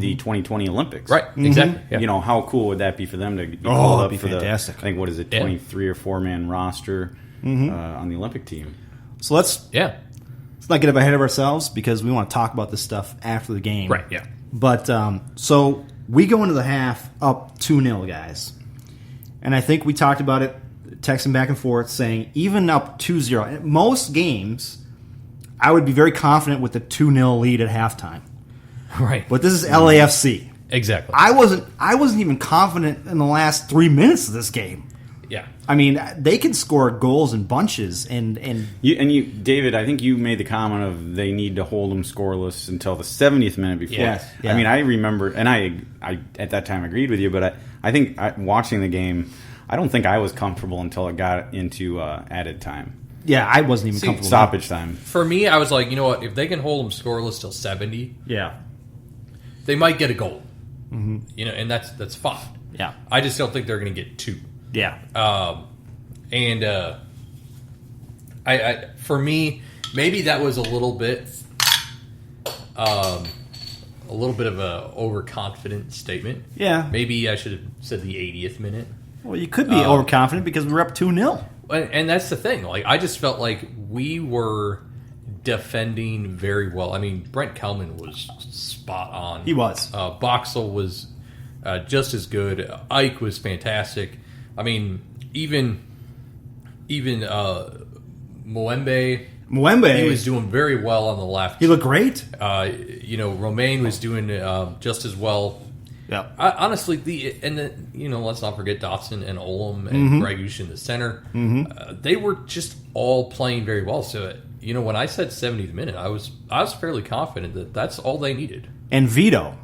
the 2020 Olympics. Right, exactly. Yeah. You know, how cool would that be for them to be that'd called up be for fantastic. I think, what is it, 23 or 4-man roster on the Olympic team. So let's not get ahead of ourselves because we want to talk about this stuff after the game. Right, yeah. But so we go into the half up 2-0, guys. And I think we talked about it, texting back and forth, saying even up 2-0. In most games, I would be very confident with the 2-0 lead at halftime. Right. But this is LAFC. Exactly. I wasn't even confident in the last 3 minutes of this game. Yeah. I mean, they can score goals in bunches, and you, David, I think you made the comment of they need to hold them scoreless until the 70th minute before. Yes, yeah. I mean, I remember, and I at that time agreed with you, but I think watching the game, I don't think I was comfortable until it got into added time. Yeah, I wasn't even comfortable. Stoppage time. For me, I was like, you know what? If they can hold them scoreless till 70, they might get a goal. Mm-hmm. You know, and that's fine. Yeah, I just don't think they're going to get 2. Yeah. I for me, maybe that was a little bit of a overconfident statement. Yeah. Maybe I should have said the 80th minute. Well, you could be overconfident because we were up 2-0. And that's the thing. Like, I just felt like we were defending very well. I mean, Brent Kelman was spot on. He was. Boxall was just as good. Ike was fantastic. I mean, even Mwembe, he was doing very well on the left. He looked great. Romain was doing just as well. Yeah. Honestly, let's not forget Dotson and Olam and Gregush in the center. Mm-hmm. They were just all playing very well. So, when I said 70th minute, I was fairly confident that that's all they needed. And Vito.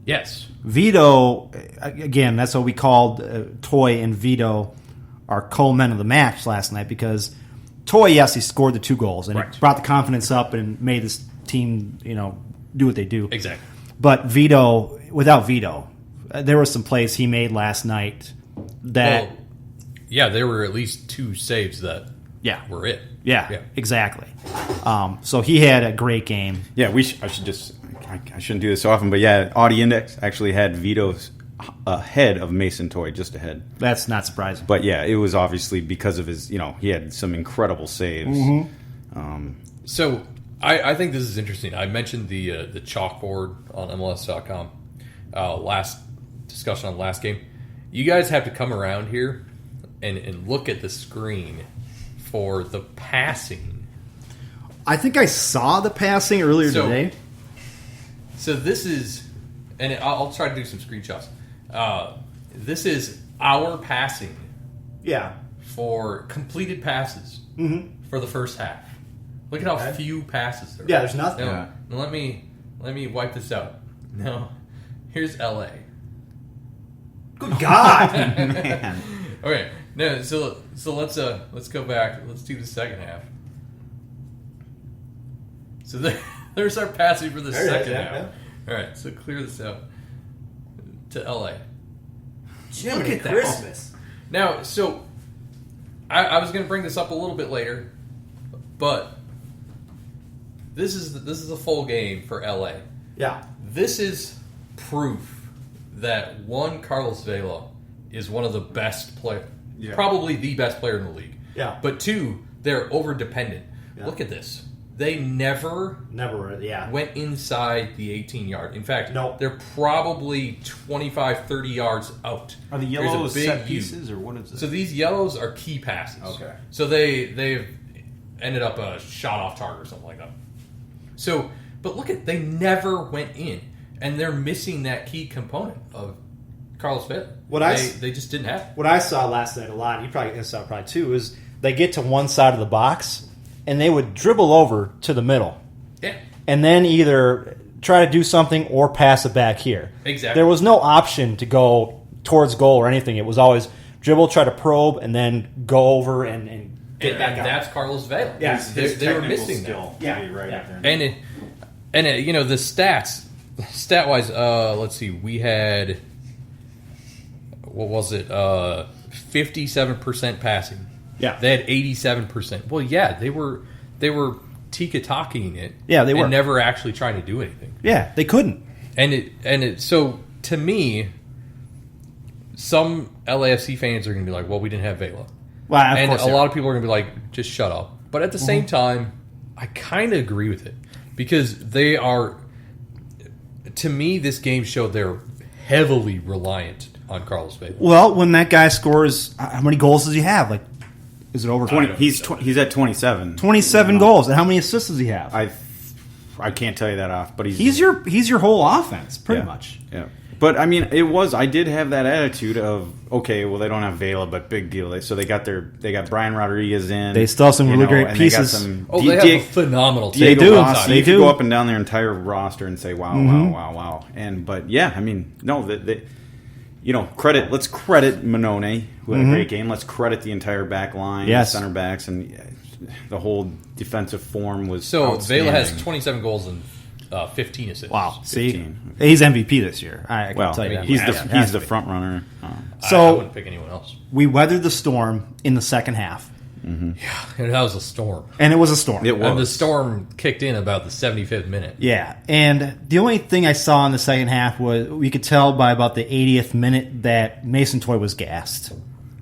Yes. Vito, again, that's what we called Toy and Vito our co-men of the match last night because Toy, yes, he scored the 2 goals and it brought the confidence up and made this team, do what they do. Exactly. But Vito, without Vito, there were some plays he made last night that... Well, yeah, there were at least 2 saves that were it. Yeah, exactly. So he had a great game. Yeah, I shouldn't do this so often, but yeah, Audi Index actually had Vito's ahead of Mason Toy, just ahead. That's not surprising. But yeah, it was obviously because of his, he had some incredible saves. Mm-hmm. So I think this is interesting. I mentioned the chalkboard on MLS.com last discussion on the last game. You guys have to come around here and look at the screen for the passing. I think I saw the passing earlier today. So this is, and I'll try to do some screenshots. This is our passing. Yeah. For completed passes for the first half. Look at how few passes there are. Yeah, there's nothing. Now, let me wipe this out. No, here's LA. Good God, man. Okay, no. So let's go back. Let's do the second half. So there's our passing for the second half. Yeah. All right, so clear this out to LA. Look at Christmas. Now, so I was going to bring this up a little bit later, but this is a full game for LA. Yeah. This is proof that Carlos Vela is one of the best players, probably the best player in the league. Yeah. But 2, they're over dependent. Yeah. Look at this. They never went inside the 18-yard. In fact, they're probably 25, 30 yards out. Are the yellows set pieces, or what is it? So these yellows are key passes. Okay. So they've ended up a shot off target or something like that. So, but look at, they never went in, and they're missing that key component of Carlos Vela. They just didn't have it. What I saw last night a lot, you probably saw it probably too, is they get to one side of the box and they would dribble over to the middle. Yeah. And then either try to do something or pass it back here. Exactly. There was no option to go towards goal or anything. It was always dribble, try to probe, and then go over and get back out. That's Carlos Vela. Yeah. They were missing skill. That. Yeah. Right. Yeah. And the stats, stat-wise, let's see, we had, what was it, 57% passing. Yeah. They had 87%. Well, yeah, they were tiki-taking it. Yeah, they were. And never actually trying to do anything. Yeah, they couldn't. So to me, some LAFC fans are going to be like, "Well, we didn't have Vela," and a lot of people are going to be like, "Just shut up." But at the same time, I kind of agree with it because they are. To me, this game showed they're heavily reliant on Carlos Vela. Well, when that guy scores, how many goals does he have? Like, is it over 20? He's at 27. 27 goals. And how many assists does he have? I can't tell you that off, but he's your whole offense, pretty much. Yeah. But, I mean, I did have that attitude of, okay, well, they don't have Vela, but big deal. So they got Brian Rodriguez in. They still have some really great pieces. They have a phenomenal team. They do. You can go up and down their entire roster and say, wow, wow. But, yeah, I mean, no, let's credit Manone, who had a great game. Let's credit the entire back line, the center backs, and the whole defensive form was outstanding. Vela has 27 goals and 15 assists. Wow. 15. See? He's MVP this year. I can tell you that. He's the front runner. I wouldn't pick anyone else. We weathered the storm in the second half. Mm-hmm. Yeah, and that was a storm. And it was a storm. It was. And the storm kicked in about the 75th minute. Yeah. And the only thing I saw in the second half was we could tell by about the 80th minute that Mason Toye was gassed.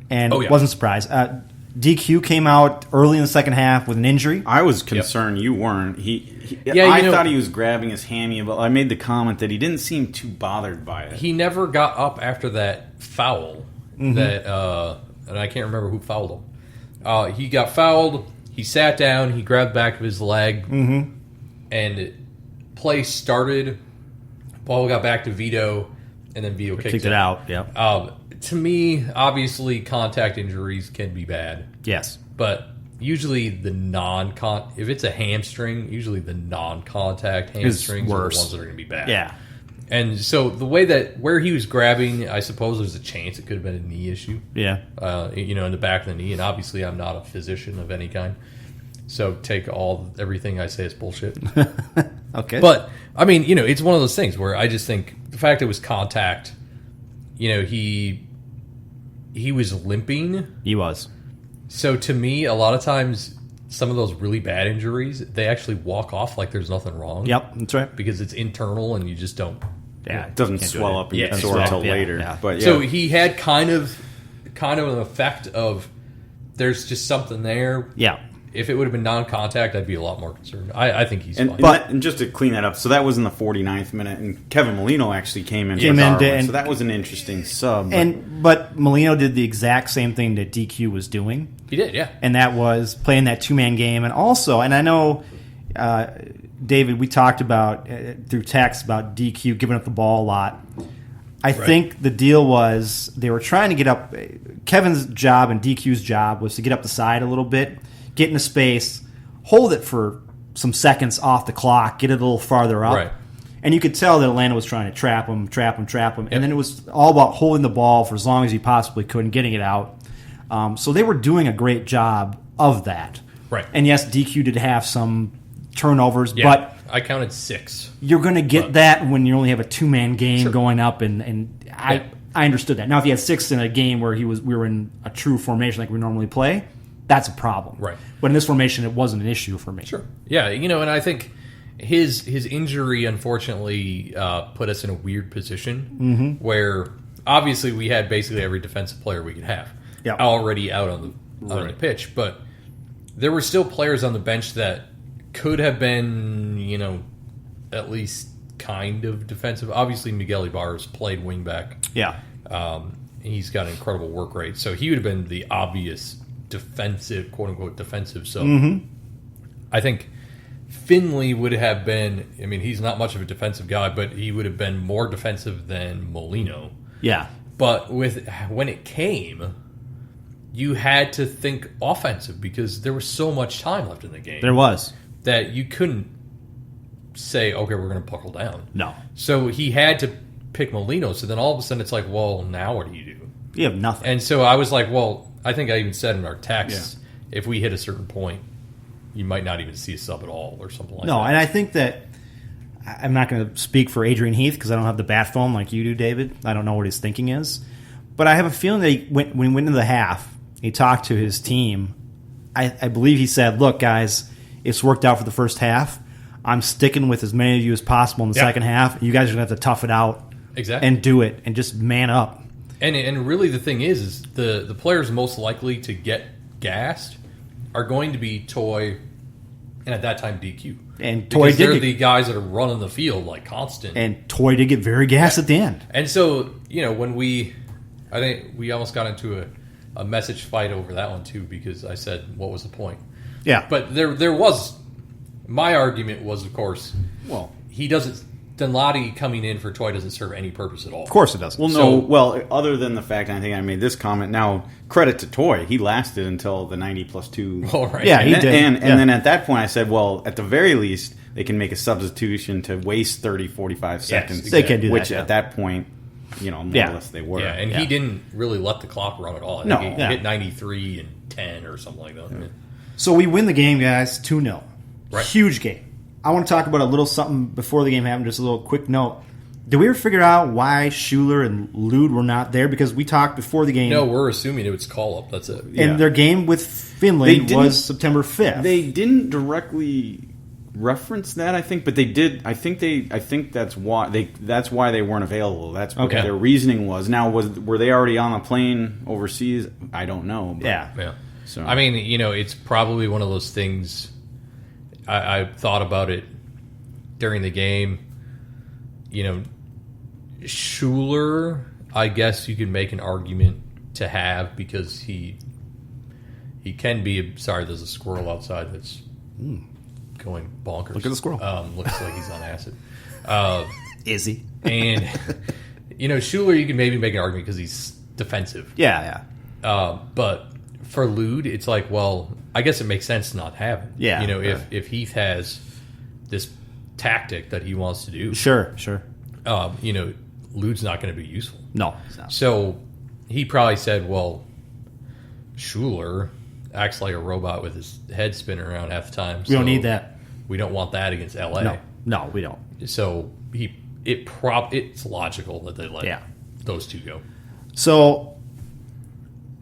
And wasn't surprised. DQ came out early in the second half with an injury. I was concerned you weren't. I thought he was grabbing his hammy, but I made the comment that he didn't seem too bothered by it. He never got up after that foul that, and I can't remember who fouled him. He got fouled. He sat down. He grabbed the back of his leg, and play started. Ball got back to Vito, and then Vito kicked it out. Yeah. To me, obviously, contact injuries can be bad. Yes. But usually if it's a hamstring, usually the non-contact hamstrings are the ones that are going to be bad. Yeah. And so the where he was grabbing, I suppose there's a chance it could have been a knee issue. Yeah. In the back of the knee. And obviously, I'm not a physician of any kind. So take everything I say as bullshit. Okay. But, I mean, it's one of those things where I just think the fact it was contact, he was limping. He was. So to me, a lot of times, some of those really bad injuries, they actually walk off like there's nothing wrong. Yep, that's right. Because it's internal and you just don't. Yeah, it doesn't swell up and get sore until later. Yeah. But so he had kind of an effect of there's just something there. Yeah. If it would have been non-contact, I'd be a lot more concerned. I think he's fine. And just to clean that up, so that was in the 49th minute, and Kevin Molino actually came in for Darwin, so that was an interesting sub. But Molino did the exact same thing that DQ was doing. He did, yeah. And that was playing that two-man game. And also, and I know, David, we talked about, through text, about DQ giving up the ball a lot. I think the deal was they were trying to get up. Kevin's job and DQ's job was to get up the side a little bit, get into space, hold it for some seconds off the clock, get it a little farther up. Right. And you could tell that Atlanta was trying to trap him. Yep. And then it was all about holding the ball for as long as you possibly could and getting it out. So they were doing a great job of that. Right. And yes, DQ did have some turnovers, yeah, but I counted 6. You're going to get that when you only have a two-man game going up, and I understood that. Now, if you had 6 in a game where we were in a true formation like we normally play, that's a problem. Right. But in this formation, it wasn't an issue for me. Sure. Yeah, and I think his injury, unfortunately, put us in a weird position where obviously we had basically every defensive player we could have already out on the pitch, but there were still players on the bench that could have been, at least kind of defensive. Obviously, Miguel Ibarra's played wingback. Yeah. He's got an incredible work rate, so he would have been the obvious defensive, quote-unquote defensive. So I think Finley would have been, he's not much of a defensive guy, but he would have been more defensive than Molino. Yeah. But when it came, you had to think offensive because there was so much time left in the game. There was. That you couldn't say, okay, we're going to buckle down. No. So he had to pick Molino. So then all of a sudden it's like, well, now what do you do? You have nothing. And so I was like, well, I think I even said in our text, if we hit a certain point, you might not even see a sub at all or something like that. No, and I think that I'm not going to speak for Adrian Heath because I don't have the bat phone like you do, David. I don't know what his thinking is. But I have a feeling that when he went into the half, he talked to his team. I believe he said, look, guys, it's worked out for the first half. I'm sticking with as many of you as possible in the second half. You guys are going to have to tough it out and do it and just man up. And really the thing is the players most likely to get gassed are going to be Toy and at that time DQ. And Toy did they're the guys that are running the field like constant. And Toy did get very gassed at the end. And so, when I think we almost got into a message fight over that one too, because I said, what was the point? Yeah. But there was, my argument was, of course, well, Dunladi coming in for Toy doesn't serve any purpose at all. Of course it doesn't. Well, other than the fact, I think I made this comment. Now, credit to Toy. He lasted until the 90+2. Oh, right. Yeah, he did. And then at that point, I said, well, at the very least, they can make a substitution to waste 30, 45 seconds. Exactly. They can do that. Which at that point, more or less they were. Yeah, and he didn't really let the clock run at all. I think he hit 93 and 10 or something like that. Yeah. So we win the game, guys, 2-0. Right. Huge game. I want to talk about a little something before the game happened, just a little quick note. Did we ever figure out why Schuler and Lud were not there? Because we talked before the game. No, we're assuming it was call-up. That's it. And their game with Finland was September 5th. They didn't directly reference that, I think, but they did. I think that's why they weren't available. That's what their reasoning was. Now, were they already on a plane overseas? I don't know. But, yeah. So I mean, it's probably one of those things. I thought about it during the game. Schuler, I guess you could make an argument to have because he can be. Sorry, there's a squirrel outside that's going bonkers. Look at the squirrel. Looks like he's on acid. Is he? And Schuler, you can maybe make an argument because he's defensive. Yeah. But for Lud, it's like, well, I guess it makes sense to not have him. Yeah. If Heath has this tactic that he wants to do. Sure. Lud's not going to be useful. No, he's not. So he probably said, well, Schuler acts like a robot with his head spinning around half the time. We don't need that. We don't want that against LA. No, we don't. So it's logical that they let those two go. So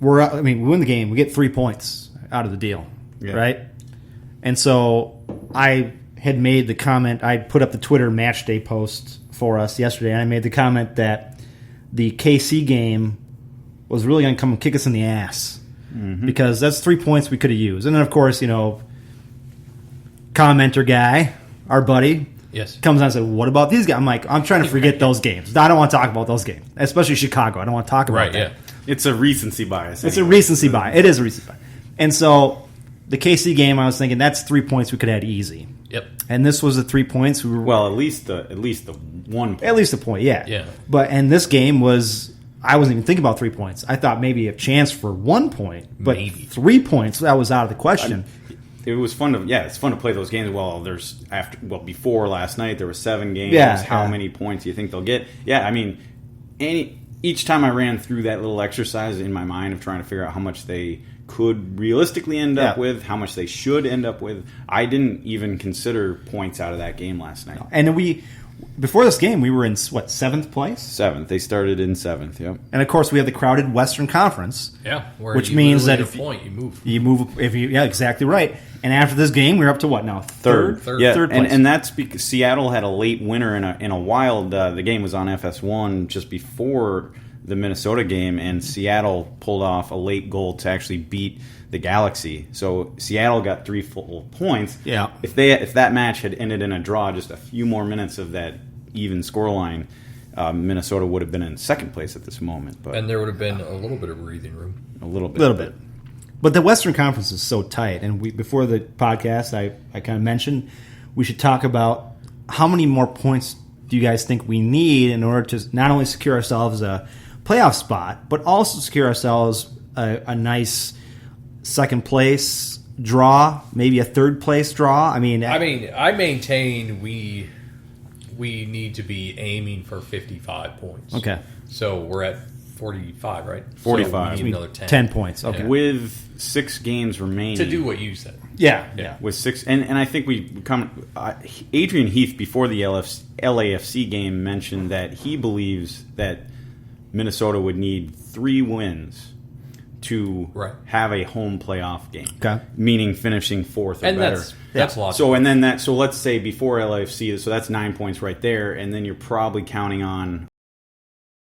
we win the game. We get 3 points out of the deal, right? And so I had made the comment. I put up the Twitter match day post for us yesterday, and I made the comment that the KC game was really going to come and kick us in the ass because that's 3 points we could have used. And then, of course, commenter guy, our buddy, comes on and says, what about these guys? I'm like, I'm trying to forget those games. I don't want to talk about those games, especially Chicago. I don't want to talk about that. It's a recency bias. It's a recency bias. It is a recency bias. And so the KC game, I was thinking that's 3 points we could have had easy. Yep. And this was the 3 points. We were at least the 1 point. At least a point, yeah. And this game was, I wasn't even thinking about 3 points. I thought maybe a chance for 1 point, but 3 points, that was out of the question. It was fun to it's fun to play those games. Well, before last night there were 7 games. How many points do you think they'll get? Yeah, I mean, each time I ran through that little exercise in my mind of trying to figure out how much they could realistically end up with, how much they should end up with, I didn't even consider points out of that game last night. And before this game, we were in, 7th place? 7th. They started in 7th, yep. And, of course, we have the crowded Western Conference. Yeah, which means that if you move. You move, exactly right. And after this game, we're up to what now? Third Yeah, third place. And that's because Seattle had a late winner in a wild. The game was on FS1 just before the Minnesota game, and Seattle pulled off a late goal to actually beat the Galaxy. So Seattle got 3 full points. Yeah. If that match had ended in a draw, just a few more minutes of that even scoreline, Minnesota would have been in second place at this moment. And there would have been a little bit of breathing room. A little bit. But the Western Conference is so tight, and before the podcast, I kind of mentioned we should talk about how many more points do you guys think we need in order to not only secure ourselves a playoff spot, but also secure ourselves a nice second place draw, maybe a third place draw. I maintain we need to be aiming for 55 points. Okay. So we're at 45, right? 45. So we need another 10. 10 points. Okay. With 6 games remaining. To do what you said. Yeah. With 6. And I think Adrian Heath, before the LAFC game, mentioned that he believes that Minnesota would need 3 wins to have a home playoff game. Okay. Meaning finishing fourth or and better. that's logical. So let's say before LAFC, so that's 9 points right there, and then you're probably counting on